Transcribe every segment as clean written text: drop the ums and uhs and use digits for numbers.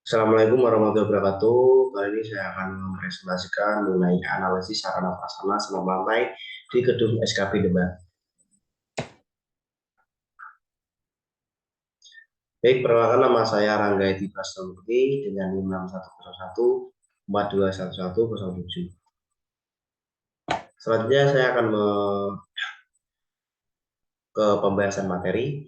Assalamualaikum warahmatullahi wabarakatuh. Kali ini saya akan mempresentasikan mengenai analisis sarana prasarana senam lantai di gedung SKP Demak. Baik, perkenalkan nama saya Rangga Edi Prasetyo dengan NIM 6101 421107. Selanjutnya saya akan ke pembahasan materi.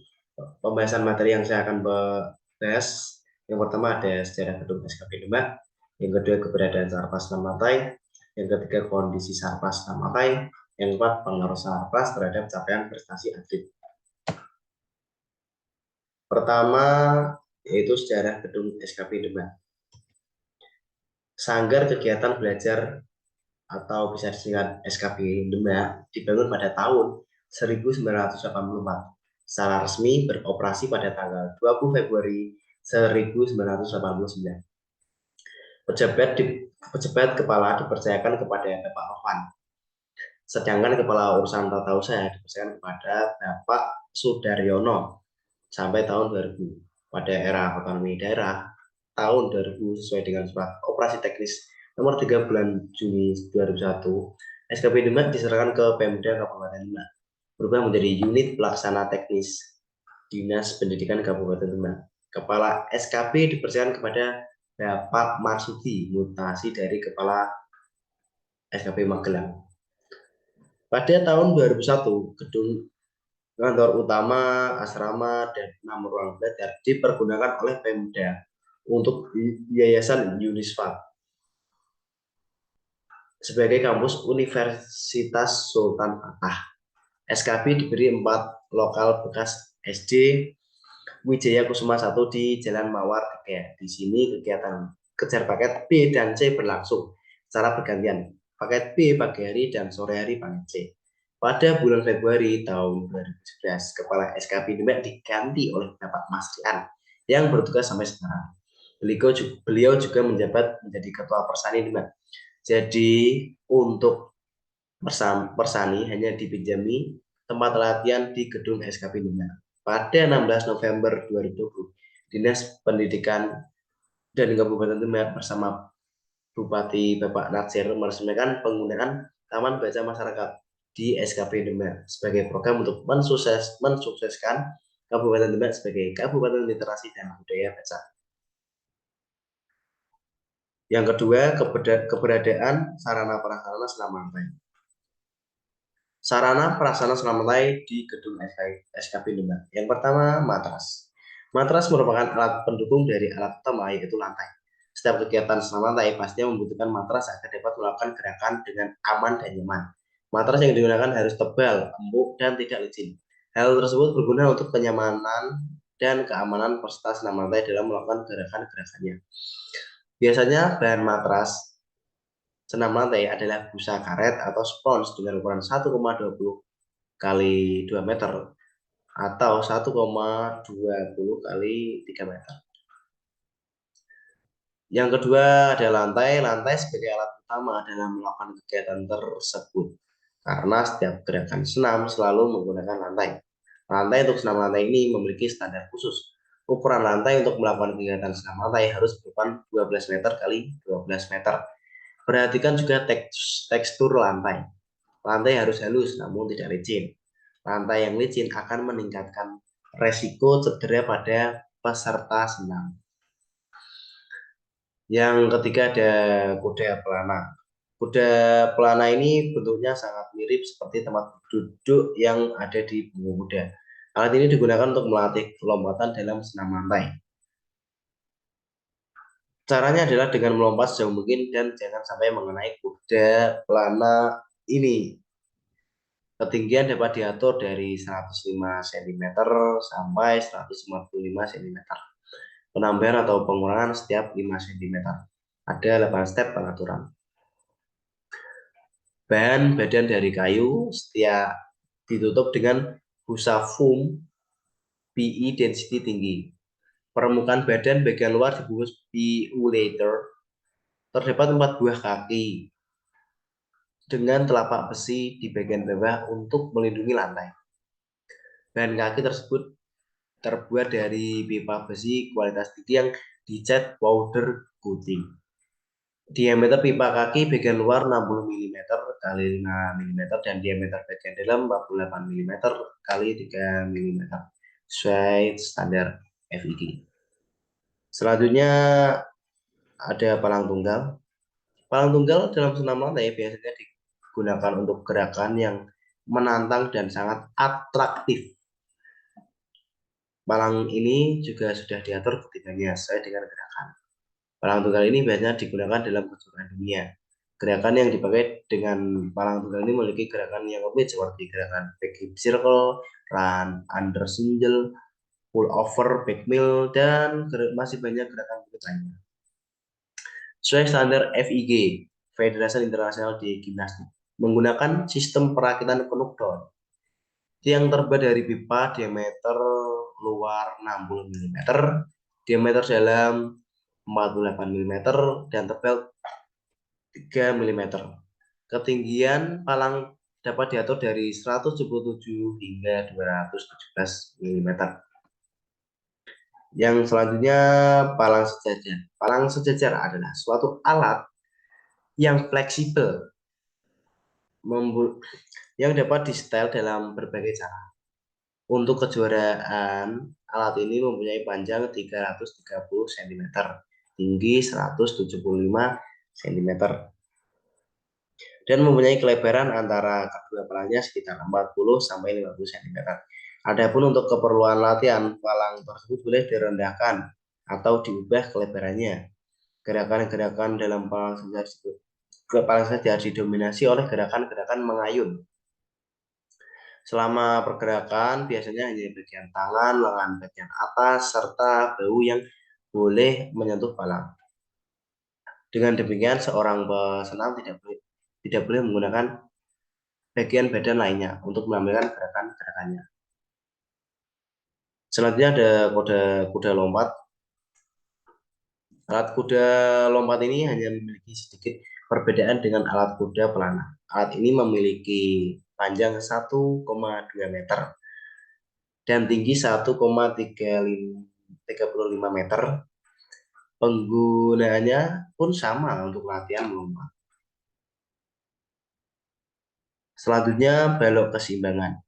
Pembahasan materi yang saya akan bahas, yang pertama ada sejarah gedung SKP Demak, yang kedua keberadaan sarpas senam lantai, yang ketiga kondisi sarpas senam lantai, yang keempat pengaruh sarpas terhadap capaian prestasi atlet. Pertama yaitu sejarah gedung SKP Demak. Sanggar kegiatan belajar atau bisa disingkat SKP Demak dibangun pada tahun 1984. Secara resmi beroperasi pada tanggal 20 Februari 1989. Pejabat kepala dipercayakan kepada Bapak Rohman. Sedangkan kepala urusan tata usaha dipercayakan kepada Bapak Sudaryono sampai tahun 2000. Pada era otonomi daerah tahun 2000 sesuai dengan surat operasi teknis nomor 3 bulan Juni 2001, SKP Demak diserahkan ke Pemda Kabupaten Demak berubah menjadi unit pelaksana teknis Dinas Pendidikan Kabupaten Demak. Kepala SKP dipercayakan kepada Bapak Marsudi, mutasi dari Kepala SKP Magelang. Pada tahun 2001, gedung kantor utama, asrama, dan 6 ruang belajar dipergunakan oleh Pemda untuk Yayasan Unisfa sebagai kampus Universitas Sultan Fatah. SKP diberi 4 lokal bekas SD Wijaya Kusuma 1 di Jalan Mawar Kekeh. Di sini kegiatan kejar paket B dan C berlangsung secara bergantian. Paket B pagi hari dan sore hari paket C. Pada bulan Februari tahun 2011, Kepala SKP Demak diganti oleh Bapak Masrian yang bertugas sampai sekarang. Beliau juga menjabat menjadi Ketua Persani Demak. Jadi untuk Persani hanya dipinjami tempat latihan di gedung SKP Demak. Pada 16 November 2020, Dinas Pendidikan dan Kabupaten Demak bersama Bupati Bapak Natsir meresmikan penggunaan Taman Baca Masyarakat di SKP Demak sebagai program untuk mensukseskan Kabupaten Demak sebagai Kabupaten Literasi dan Budaya Baca. Yang kedua, keberadaan sarana prasarana selama lantai. Sarana prasarana senam lantai di gedung SKP Demak. Yang pertama, matras. Matras merupakan alat pendukung dari alat utama, yaitu lantai. Setiap kegiatan senam lantai pastinya membutuhkan matras agar dapat melakukan gerakan dengan aman dan nyaman. Matras yang digunakan harus tebal, empuk, dan tidak licin. Hal tersebut berguna untuk kenyamanan dan keamanan peserta senam lantai dalam melakukan gerakan-gerakannya. Biasanya bahan matras senam lantai adalah busa karet atau spons dengan ukuran 1,20 kali 2 meter atau 1,20 kali 3 meter. Yang kedua ada lantai. Lantai sebagai alat utama dalam melakukan kegiatan tersebut. Karena setiap gerakan senam selalu menggunakan lantai. Lantai untuk senam lantai ini memiliki standar khusus. Ukuran lantai untuk melakukan kegiatan senam lantai harus berupa 12 meter kali 12 meter. Perhatikan juga tekstur lantai. Lantai harus halus namun tidak licin. Lantai yang licin akan meningkatkan resiko cedera pada peserta senam. Yang ketiga ada kuda pelana. Kuda pelana ini bentuknya sangat mirip seperti tempat duduk yang ada di punggung kuda. Alat ini digunakan untuk melatih lompatan dalam senam lantai. Caranya adalah dengan melompat sejauh mungkin dan jangan sampai mengenai kuda pelana ini. Ketinggian dapat diatur dari 105 cm sampai 155 cm. Penambahan atau pengurangan setiap 5 cm. Ada 8 step pengaturan. Bahan badan dari kayu setiap ditutup dengan busa foam PE density tinggi. Permukaan badan bagian luar dibungkus PU later. Terdapat 4 buah kaki dengan telapak besi di bagian bawah untuk melindungi lantai. Bahan kaki tersebut terbuat dari pipa besi kualitas tinggi yang dicat powder coating. Diameter pipa kaki bagian luar 60 mm kali 5 mm dan diameter bagian dalam 48 mm kali 3 mm sesuai standar FIG. Selanjutnya ada palang tunggal. Palang tunggal dalam senam lantai biasanya digunakan untuk gerakan yang menantang dan sangat atraktif. Palang ini juga sudah diatur ketiganya sesuai dengan gerakan. Palang tunggal ini biasanya digunakan dalam kejuaraan dunia. Gerakan yang dipakai dengan palang tunggal ini memiliki gerakan yang rumit seperti gerakan back hip circle, run, under single, pull over, back mill, dan masih banyak gerakan lainnya. Sesuai standar FIG, Federasi Internasional di Gimnastik, menggunakan sistem perakitan knockdown yang terbuat dari pipa diameter luar 60 mm, diameter dalam 48 mm, dan tebal 3 mm. Ketinggian palang dapat diatur dari 177 hingga 217 mm. Yang selanjutnya palang sejajar. Palang sejajar adalah suatu alat yang fleksibel yang dapat di-style dalam berbagai cara. Untuk kejuaraan, alat ini mempunyai panjang 330 cm, tinggi 175 cm, dan mempunyai kelebaran antara kedua palangnya sekitar 40 sampai 50 cm. Adapun untuk keperluan latihan, palang tersebut boleh direndahkan atau diubah kelebarannya. Gerakan-gerakan dalam palang sejajar didominasi oleh gerakan-gerakan mengayun. Selama pergerakan biasanya hanya bagian tangan, lengan bagian atas, serta bahu yang boleh menyentuh palang. Dengan demikian, seorang pesenam tidak boleh menggunakan bagian badan lainnya untuk menampilkan gerakan-gerakannya. Selanjutnya ada kuda lompat. Alat kuda lompat ini hanya memiliki sedikit perbedaan dengan alat kuda pelana. Alat ini memiliki panjang 1,2 meter dan tinggi 1,35 meter. Penggunaannya pun sama untuk latihan melompat. Selanjutnya balok keseimbangan.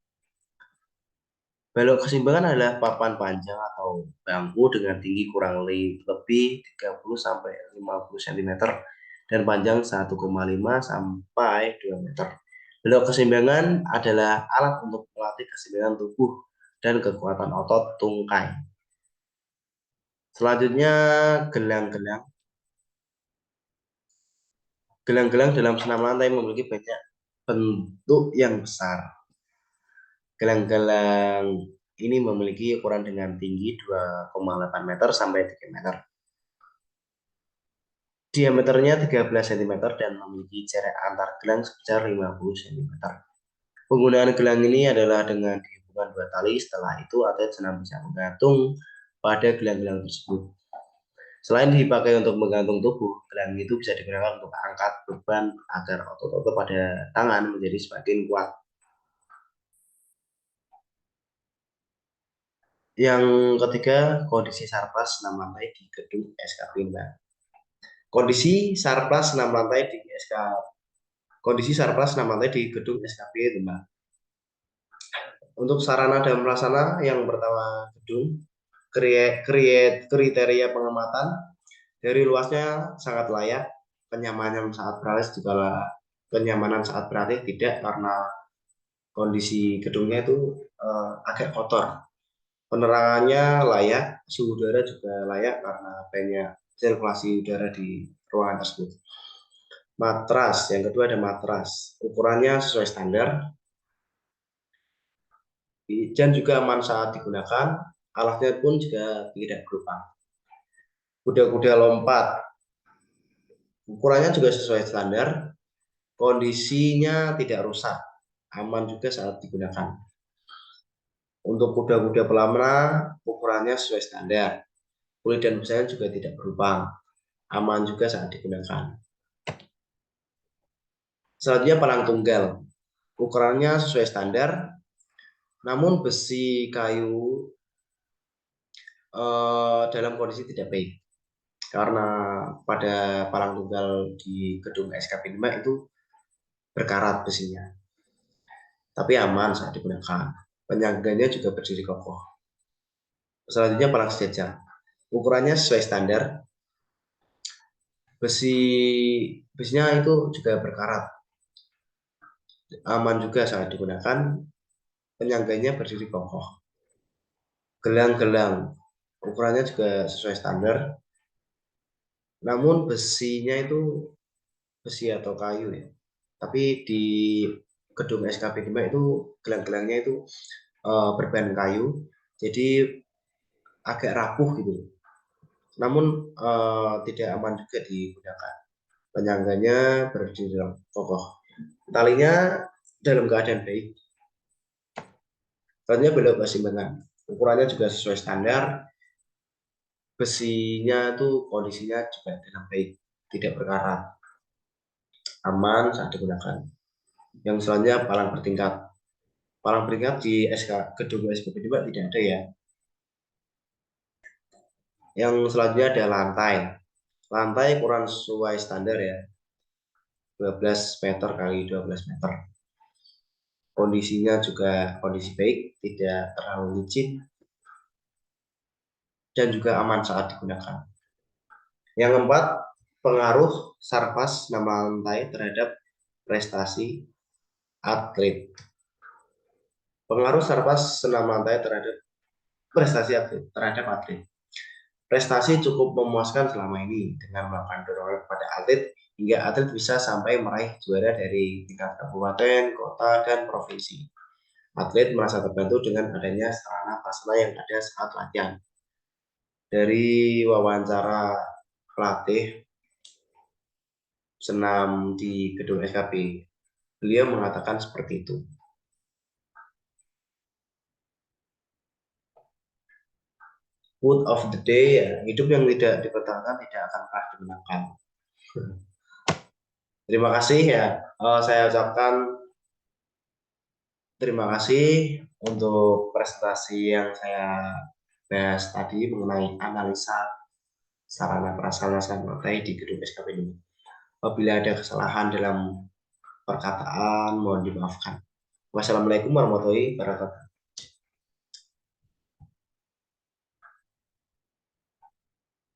Balok keseimbangan adalah papan panjang atau bangku dengan tinggi kurang lebih 30 sampai 50 cm dan panjang 1,5 sampai 2 meter. Balok keseimbangan adalah alat untuk melatih keseimbangan tubuh dan kekuatan otot tungkai. Selanjutnya gelang-gelang. Gelang-gelang dalam senam lantai memiliki banyak bentuk yang besar. Gelang-gelang ini memiliki ukuran dengan tinggi 2,8 meter sampai 3 meter. Diameternya 13 cm dan memiliki jarak antar gelang sebesar 50 cm. Penggunaan gelang ini adalah dengan dihubungkan 2 tali. Setelah itu atlet senam bisa menggantung pada gelang-gelang tersebut. Selain dipakai untuk menggantung tubuh, gelang itu bisa digunakan untuk angkat beban agar otot-otot pada tangan menjadi semakin kuat. Yang ketiga, kondisi sarpras senam lantai di gedung SKP Mbak. Kondisi sarpras senam lantai di gedung SKP itu Mbak. Untuk sarana dan prasarana, yang pertama gedung, kriteria pengamatan dari luasnya sangat layak, kenyamanan saat berlatih tidak karena kondisi gedungnya itu agak kotor. Penerangannya layak, suhu udara juga layak karena banyak sirkulasi udara di ruangan tersebut. Matras, yang kedua ada matras. Ukurannya sesuai standar dan juga aman saat digunakan. Alatnya pun juga tidak berlubang. Kuda-kuda lompat, ukurannya juga sesuai standar. Kondisinya tidak rusak, aman juga saat digunakan. Untuk kuda-kuda pelana, ukurannya sesuai standar. Kulit dan busanya juga tidak berlubang, aman juga saat digunakan. Selanjutnya palang tunggal, ukurannya sesuai standar, namun besi kayu dalam kondisi tidak baik. karena pada palang tunggal di gedung SKP 5 itu berkarat besinya, tapi aman saat digunakan. Penyangganya juga berdiri kokoh. Selanjutnya palang sejajar. Ukurannya sesuai standar. Besinya itu juga berkarat, aman juga saat digunakan. Penyangganya berdiri kokoh. Gelang-gelang ukurannya juga sesuai standar. Namun besinya itu besi atau kayu ya. Tapi di gedung SKP 5 itu gelang-gelangnya itu berbahan kayu, jadi agak rapuh gitu. Namun tidak aman juga digunakan. Penyangganya berdiri kokoh. Talinya dalam keadaan baik. Talinya belok keseimbangan. Ukurannya juga sesuai standar. Besinya tuh kondisinya juga dalam baik, tidak berkarat, aman saat digunakan. Yang selanjutnya palang bertingkat. Palang bertingkat di gedung SKP 2 tidak ada ya. Yang selanjutnya ada lantai. Lantai ukuran sesuai standar ya, 12 meter kali 12 meter. Kondisinya juga kondisi baik, tidak terlalu licin, dan juga aman saat digunakan. Yang keempat, pengaruh sarfas nama lantai terhadap prestasi atlet. Pengaruh sarfas nama lantai terhadap prestasi atlet terhadap atlet. Prestasi cukup memuaskan selama ini dengan melakukan dorongan kepada atlet hingga atlet bisa sampai meraih juara dari tingkat kabupaten, kota, dan provinsi. Atlet merasa terbantu dengan adanya sarana prasarana yang ada saat latihan. Dari wawancara pelatih senam di gedung SKP, beliau mengatakan seperti itu. Quote of the day, ya, hidup yang tidak dipertahankan tidak akan pernah dimenangkan. Terima kasih ya, saya ucapkan terima kasih untuk presentasi yang saya bahas tadi mengenai analisa sarana prasarana lantai di gedung SKP ini. Apabila ada kesalahan dalam perkataan, mohon dimaafkan. Wassalamualaikum warahmatullahi wabarakatuh.